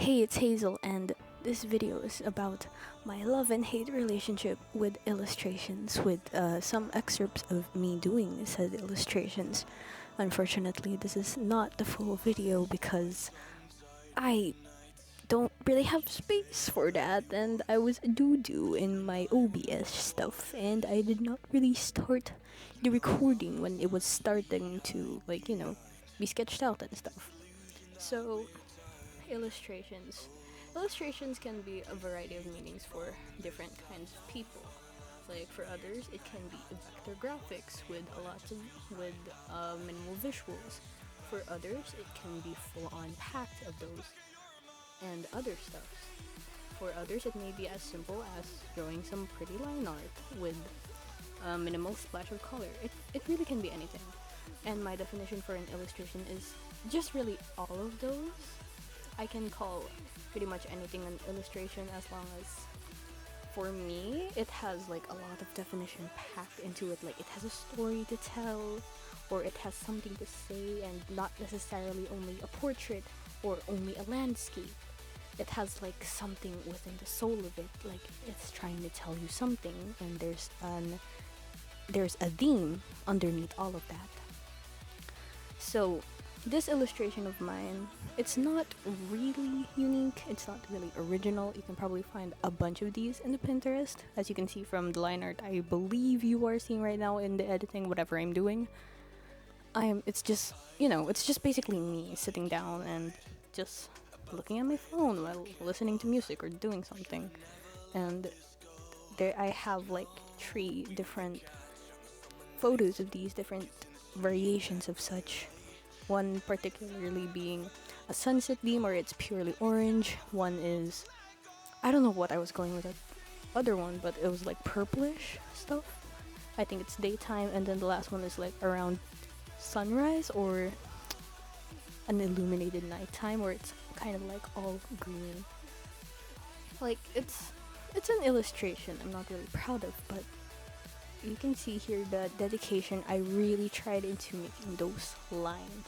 Hey, it's Hazel, and this video is about my love and hate relationship with illustrations, with some excerpts of me doing said illustrations. Unfortunately, this is not the full video because I don't really have space for that, and I was doo-doo in my OBS stuff, and I did not really start the recording when it was starting to, be sketched out and stuff. So, illustrations. Illustrations can be a variety of meanings for different kinds of people. Like for others, it can be vector graphics with minimal visuals. For others, it can be full-on packed of those and other stuff. For others, it may be as simple as drawing some pretty line art with a minimal splash of color. It really can be anything. And my definition for an illustration is just really all of those. I can call pretty much anything an illustration as long as, for me, it has like a lot of definition packed into it. Like it has a story to tell, or it has something to say, and not necessarily only a portrait or only a landscape. It has like something within the soul of it, like it's trying to tell you something, and there's a theme underneath all of that. So this illustration of mine, it's not really unique, it's not really original. You can probably find a bunch of these in the Pinterest, as you can see from the line art I believe you are seeing right now in the editing, whatever I'm doing. It's just basically me sitting down and just looking at my phone while listening to music or doing something. And there I have like 3 different photos of these different variations of such. One particularly being a sunset beam where it's purely orange. One is, I don't know what I was going with that other one, but it was like purplish stuff. I think it's daytime, and then the last one is like around sunrise or an illuminated nighttime where it's kind of like all green. Like it's an illustration I'm not really proud of, but you can see here the dedication I really tried into making those lines,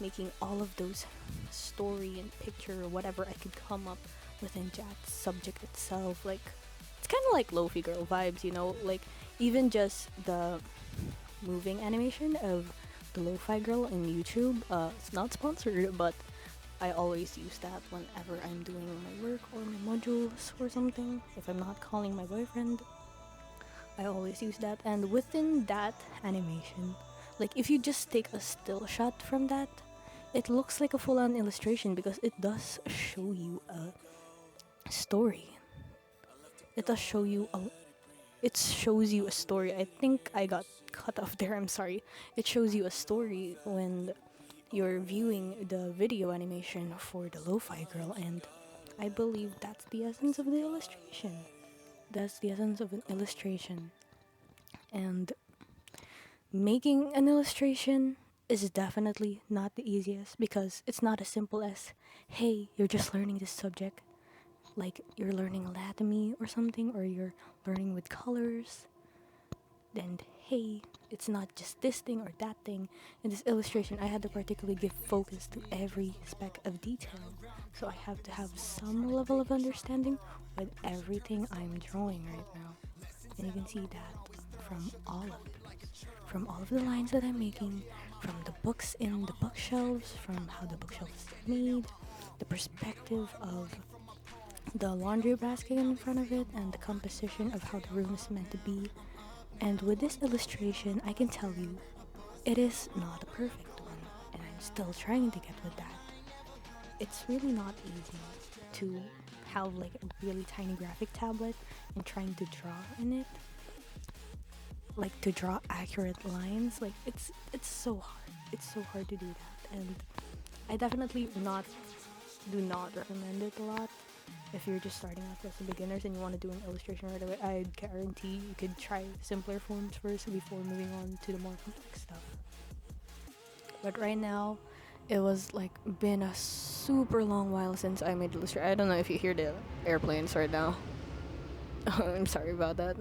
making all of those story and picture or whatever I could come up within that subject itself. Like it's kind of like Lofi Girl vibes, like even just the moving animation of the Lo-Fi Girl in YouTube. It's not sponsored, but I always use that whenever I'm doing my work or my modules or something. If I'm not calling my boyfriend, I always use that. And within that animation, like if you just take a still shot from that, it looks like a full-on illustration because it does show you a story. It shows you a story. I think I got cut off there, I'm sorry. It shows you a story when you're viewing the video animation for the Lo-Fi Girl, and I believe that's the essence of the illustration. That's the essence of an illustration. And making an illustration is definitely not the easiest because it's not as simple as, hey, you're just learning this subject. Like you're learning anatomy or something, or you're learning with colors. And hey, it's not just this thing or that thing. In this illustration, I had to particularly give focus to every speck of detail. So I have to have some level of understanding with everything I'm drawing right now. And you can see that from all of it. From all of the lines that I'm making, from the books in the bookshelves, from how the bookshelf is made, the perspective of the laundry basket in front of it, and the composition of how the room is meant to be. And with this illustration, I can tell you, it is not a perfect one, and I'm still trying to get with that. It's really not easy to have like a really tiny graphic tablet and trying to draw in it. Like to draw accurate lines, like it's so hard. It's so hard to do that, and I definitely do not recommend it a lot. If you're just starting off as a beginners and you want to do an illustration right away, I guarantee you could try simpler forms first before moving on to the more complex stuff. But right now, it was like been a super long while since I made illustration. I don't know if you hear the airplanes right now. I'm sorry about that.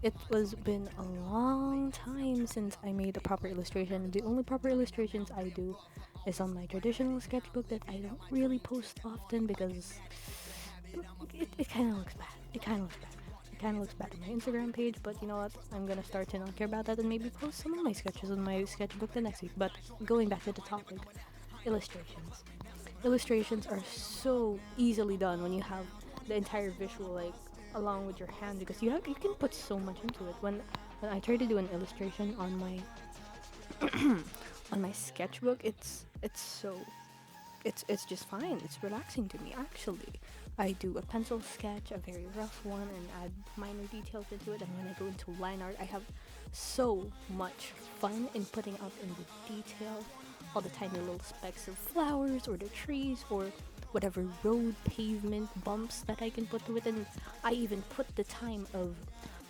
It was been a long time since I made a proper illustration. The only proper illustrations I do is on my traditional sketchbook that I don't really post often because it kind of looks bad. It kind of looks bad. It kind of looks bad on my Instagram page, but you know what? I'm gonna start to not care about that and maybe post some of my sketches on my sketchbook the next week. But going back to the topic, illustrations. Illustrations are so easily done when you have the entire visual like along with your hand because you can put so much into it. When I try to do an illustration on my on my sketchbook, it's just fine. It's relaxing to me actually. I do a pencil sketch, a very rough one, and add minor details into it. And when I go into line art, I have so much fun in putting out in the detail, all the tiny little specks of flowers or the trees or whatever road pavement bumps that I can put to it. And I even put the time of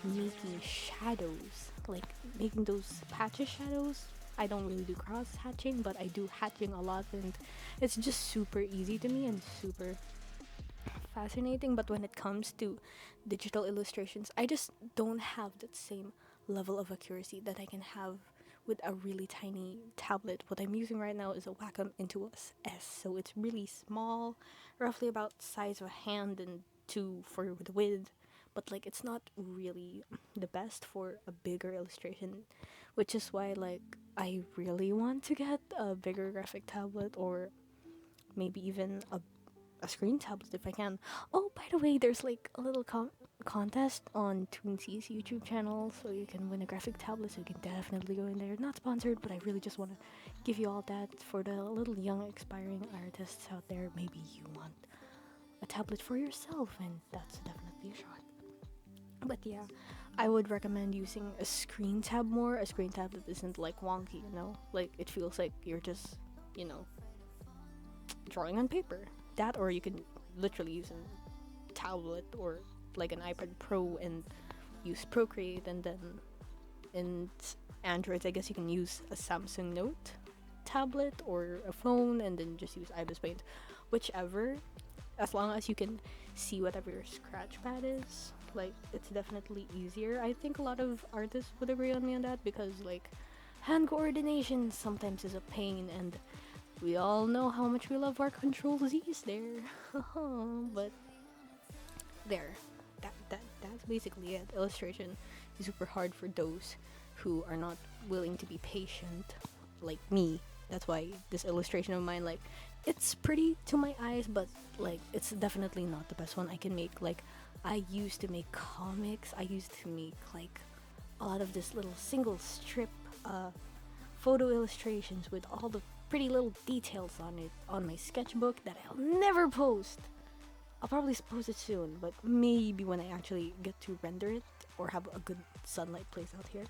making shadows, like making those patch of shadows. I don't really do cross hatching, but I do hatching a lot, and it's just super easy to me and super fascinating. But when it comes to digital illustrations, I just don't have that same level of accuracy that I can have with a really tiny tablet. What I'm using right now is a Wacom Intuos S, so it's really small, roughly about size of a hand and two for the width. But like it's not really the best for a bigger illustration, which is why like I really want to get a bigger graphic tablet or maybe even a screen tablet if I can. Oh, by the way, there's like a little contest on Toonsy's YouTube channel, so you can win a graphic tablet. So you can definitely go in there. Not sponsored, but I really just want to give you all that for the little young aspiring artists out there. Maybe you want a tablet for yourself, and that's definitely a shot. But yeah, I would recommend using a screen tab more. A screen tab that isn't like wonky, you know? Like it feels like you're just, you know, drawing on paper. That or you can literally use a tablet or like an iPad Pro and use Procreate, and then in Androids I guess you can use a Samsung Note tablet or a phone and then just use Ibis Paint. Whichever, as long as you can see whatever your scratch pad is, like it's definitely easier. I think a lot of artists would agree on me on that because like hand coordination sometimes is a pain, and we all know how much we love our control Z's there. But there, that's basically it. Illustration is super hard for those who are not willing to be patient, like me. That's why this illustration of mine, like, it's pretty to my eyes, but like, it's definitely not the best one I can make. Like, I used to make comics. I used to make like a lot of this little single strip photo illustrations with all the pretty little details on it on my sketchbook that I'll never post. I'll probably post it soon, but maybe when I actually get to render it or have a good sunlight place out here.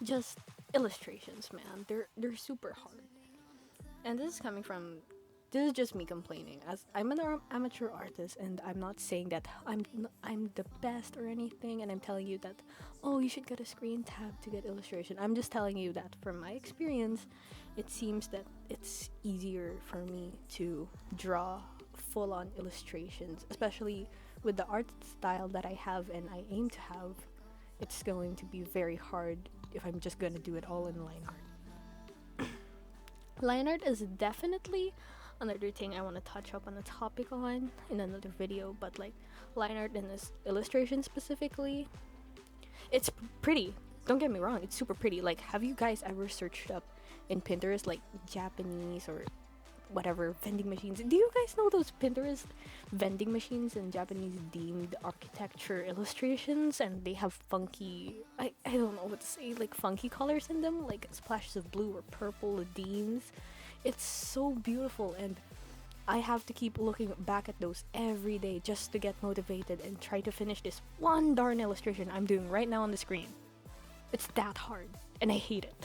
Just illustrations, man. They're super hard. And this is just me complaining. As I'm an amateur artist, and I'm not saying that I'm the best or anything, and I'm telling you that oh you should get a screen tab to get illustration. I'm just telling you that from my experience, it seems that it's easier for me to draw full on illustrations, especially with the art style that I have and I aim to have. It's going to be very hard if I'm just gonna do it all in line art. Line art is definitely another thing I want to touch up on the topic on in another video, but like line art and this illustration specifically, it's pretty. Don't get me wrong, it's super pretty. Like, have you guys ever searched up in Pinterest like Japanese or whatever vending machines? Do you guys know those Pinterest vending machines and Japanese themed architecture illustrations? And they have funky, I don't know what to say, like funky colors in them, like splashes of blue or purple, themes. It's so beautiful, and I have to keep looking back at those every day just to get motivated and try to finish this one darn illustration I'm doing right now on the screen. It's that hard, and I hate it.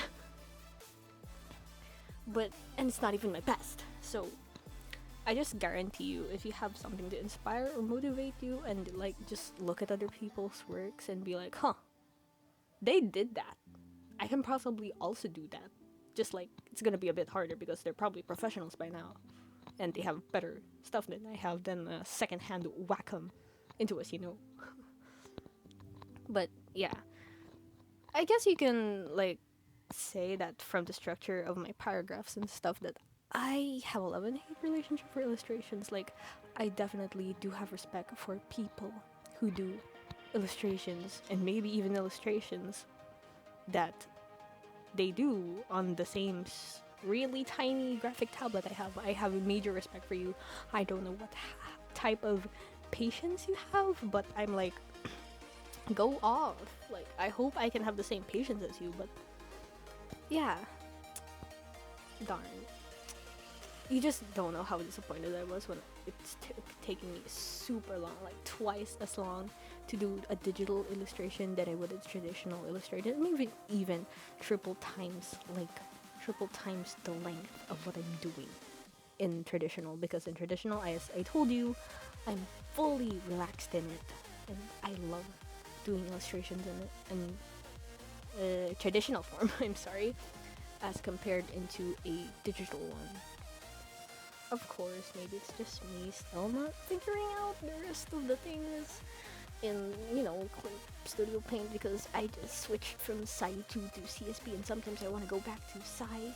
And it's not even my best. So I just guarantee you, if you have something to inspire or motivate you, and like just look at other people's works and be like, huh, they did that, I can possibly also do that. Just like it's gonna be a bit harder because they're probably professionals by now, and they have better stuff than I have than a second-hand Wacom into us, you know. But yeah, I guess you can like say that from the structure of my paragraphs and stuff that I have a love and hate relationship for illustrations. Like, I definitely do have respect for people who do illustrations and maybe even illustrations that they do on the same really tiny graphic tablet I have. I have a major respect for you. I don't know what type of patience you have, but I'm like, go off. Like, I hope I can have the same patience as you, but yeah. Darn. You just don't know how disappointed I was when it's taking me super long, like twice as long to do a digital illustration than I would a traditional illustration. Maybe even triple times the length of what I'm doing in traditional, because in traditional, as I told you, I'm fully relaxed in it, and I love doing illustrations in traditional form. I'm sorry, as compared into a digital one. Of course, maybe it's just me still not figuring out the rest of the things in, Studio Paint, because I just switched from Sci to CSP, and sometimes I want to go back to Sci.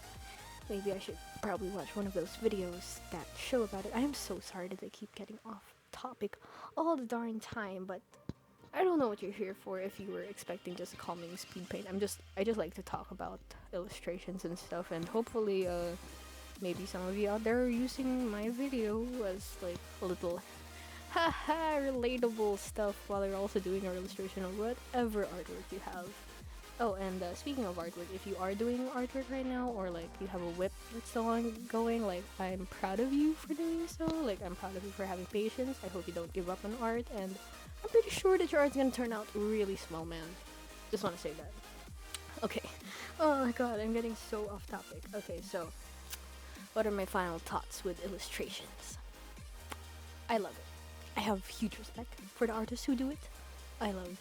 Maybe I should probably watch one of those videos that show about it. I am so sorry that I keep getting off topic all the darn time, but I don't know what you're here for if you were expecting just calming Speedpaint. I just like to talk about illustrations and stuff, and hopefully, maybe some of you out there are using my video as like a little haha relatable stuff while you're also doing your illustration of whatever artwork you have. Oh, and speaking of artwork, if you are doing artwork right now, or like you have a whip that's still ongoing, like, I'm proud of you for doing so. Like, I'm proud of you for having patience. I hope you don't give up on art, and I'm pretty sure that your art's gonna turn out really small, man. Just want to say that. Okay. Oh my god, I'm getting so off topic. Okay, so what are my final thoughts with illustrations? I love it. I have huge respect for the artists who do it. I love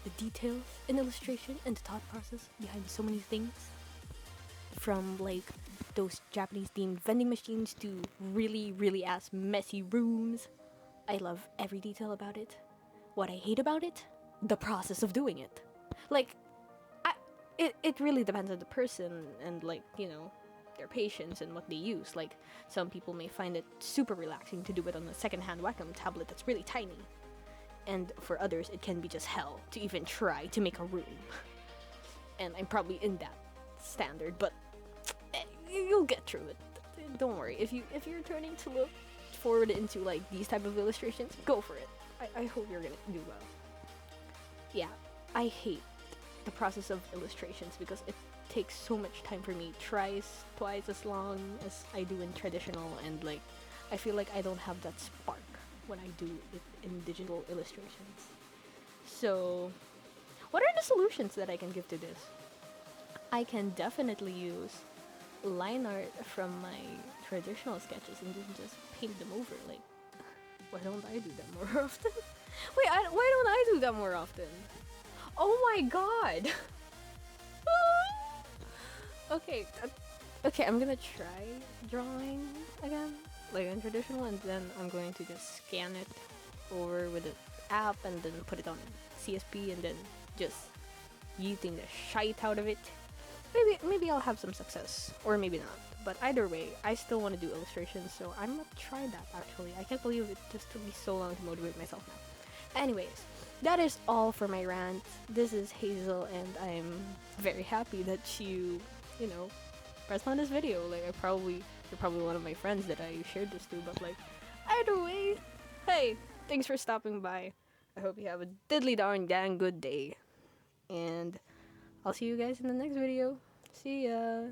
the details in illustration and the thought process behind so many things. From like those Japanese themed vending machines to really, really ass messy rooms. I love every detail about it. What I hate about it? The process of doing it. Like, it really depends on the person and, like, their patience and what they use. Like, some people may find it super relaxing to do it on a secondhand Wacom tablet that's really tiny. And for others, it can be just hell to even try to make a room. And I'm probably in that standard, but you'll get through it. Don't worry. If you're turning to look forward into like these type of illustrations, go for it. I hope you're gonna do well. Yeah, I hate the process of illustrations because it takes so much time for me. Twice as long as I do in traditional, and like I feel like I don't have that spark when I do it in digital illustrations. So, what are the solutions that I can give to this? I can definitely use line art from my traditional sketches and then just paint them over. Like, why don't I do that more often? Wait, why don't I do that more often? Oh my god! Okay, okay, I'm gonna try drawing again, like in traditional, and then I'm going to just scan it over with the app and then put it on CSP and then just yeeting the shite out of it. Maybe I'll have some success, or maybe not. But either way, I still want to do illustrations, so I'm gonna try that actually. I can't believe it just took me so long to motivate myself now. Anyways, that is all for my rant. This is Hazel, and I'm very happy that you pressed on this video. Like, you're probably one of my friends that I shared this to, but like, either way, hey, thanks for stopping by. I hope you have a diddly darn dang good day, and I'll see you guys in the next video. See ya!